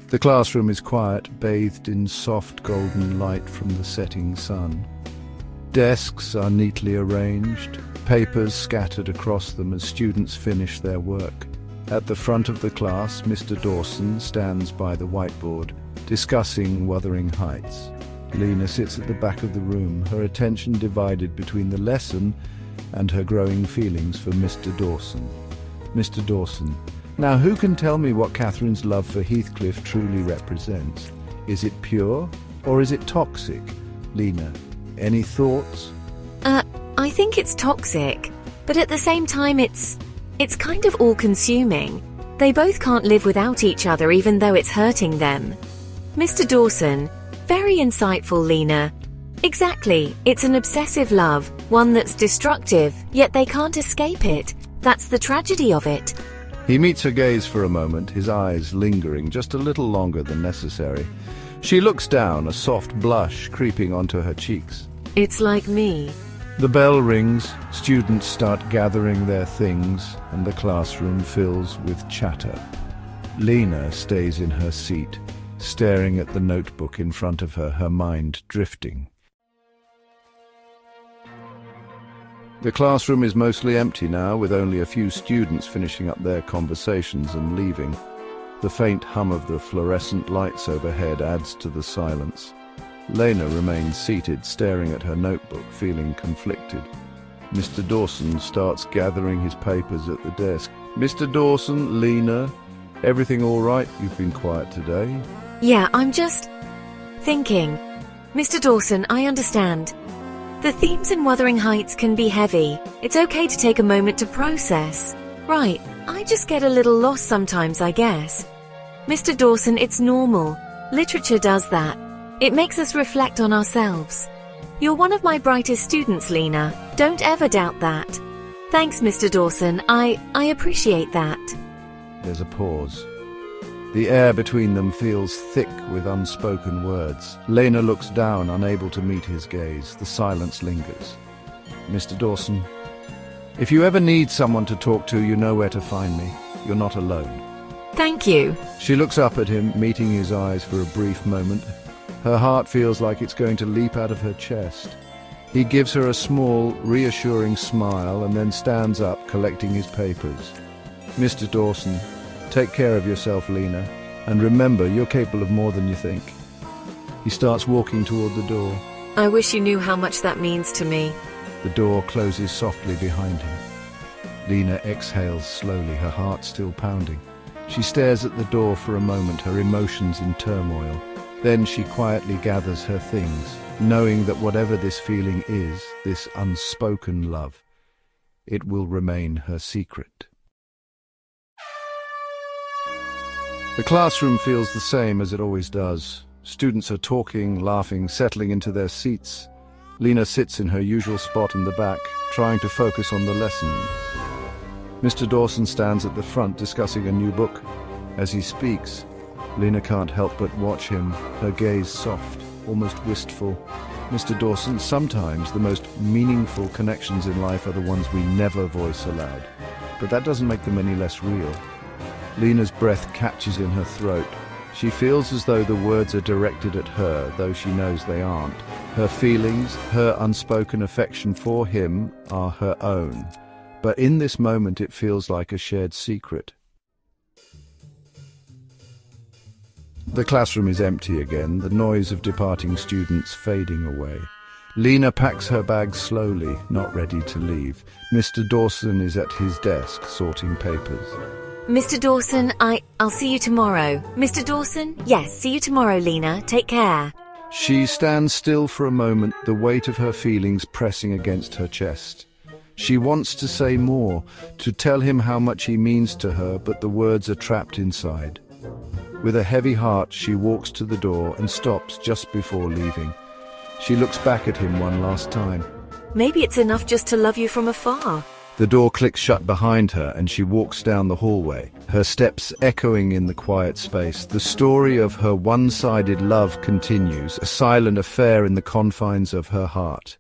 The classroom is quiet, bathed in soft golden light from the setting sun. Desks are neatly arranged, papers scattered across them as students finish their work. At the front of the class, Mr. Dawson stands by the whiteboard, discussing Wuthering Heights. Lena sits at the back of the room, her attention divided between the lesson and her growing feelings for Mr. Dawson. Mr. Dawson. Now, who can tell me what Catherine's love for Heathcliff truly represents? Is it pure, or is it toxic? Lena, any thoughts? I think it's toxic, but at the same time it's kind of all-consuming. They both can't live without each other even though it's hurting them. Mr. Dawson, very insightful, Lena. Exactly, it's an obsessive love, one that's destructive, yet they can't escape it. That's the tragedy of it. He meets her gaze for a moment, his eyes lingering just a little longer than necessary. She looks down, a soft blush creeping onto her cheeks. It's like me. The bell rings, students start gathering their things, and the classroom fills with chatter. Lena stays in her seat, staring at the notebook in front of her, her mind drifting. The classroom is mostly empty now, with only a few students finishing up their conversations and leaving. The faint hum of the fluorescent lights overhead adds to the silence. Lena remains seated, staring at her notebook, feeling conflicted. Mr. Dawson starts gathering his papers at the desk. Mr. Dawson, Lena, everything all right? You've been quiet today. Yeah, I'm just thinking. Mr. Dawson, I understand. The themes in Wuthering Heights can be heavy. It's okay to take a moment to process. Right, I just get a little lost sometimes, I guess. Mr. Dawson, it's normal. Literature does that. It makes us reflect on ourselves. You're one of my brightest students, Lena. Don't ever doubt that. Thanks, Mr. Dawson. I appreciate that. There's a pause. The air between them feels thick with unspoken words. Lena looks down, unable to meet his gaze. The silence lingers. Mr. Dawson, if you ever need someone to talk to, you know where to find me. You're not alone. Thank you. She looks up at him, meeting his eyes for a brief moment. Her heart feels like it's going to leap out of her chest. He gives her a small, reassuring smile and then stands up, collecting his papers. Mr. Dawson, take care of yourself, Lena, and remember, you're capable of more than you think. He starts walking toward the door. I wish you knew how much that means to me. The door closes softly behind him. Lena exhales slowly, her heart still pounding. She stares at the door for a moment, her emotions in turmoil. Then she quietly gathers her things, knowing that whatever this feeling is, this unspoken love, it will remain her secret. The classroom feels the same as it always does. Students are talking, laughing, settling into their seats. Lena sits in her usual spot in the back, trying to focus on the lesson. Mr. Dawson stands at the front discussing a new book. As he speaks, Lena can't help but watch him, her gaze soft, almost wistful. Mr. Dawson, sometimes the most meaningful connections in life are the ones we never voice aloud. But that doesn't make them any less real. Lena's breath catches in her throat. She feels as though the words are directed at her, though she knows they aren't. Her feelings, her unspoken affection for him are her own. But in this moment it feels like a shared secret. The classroom is empty again, the noise of departing students fading away. Lena packs her bag slowly, not ready to leave. Mr. Dawson is at his desk, sorting papers. Mr. Dawson, I'll see you tomorrow. Mr. Dawson? Yes, see you tomorrow, Lena. Take care. She stands still for a moment, the weight of her feelings pressing against her chest. She wants to say more, to tell him how much he means to her, but the words are trapped inside. With a heavy heart, she walks to the door and stops just before leaving. She looks back at him one last time. Maybe it's enough just to love you from afar. The door clicks shut behind her and she walks down the hallway, her steps echoing in the quiet space. The story of her one-sided love continues, a silent affair in the confines of her heart.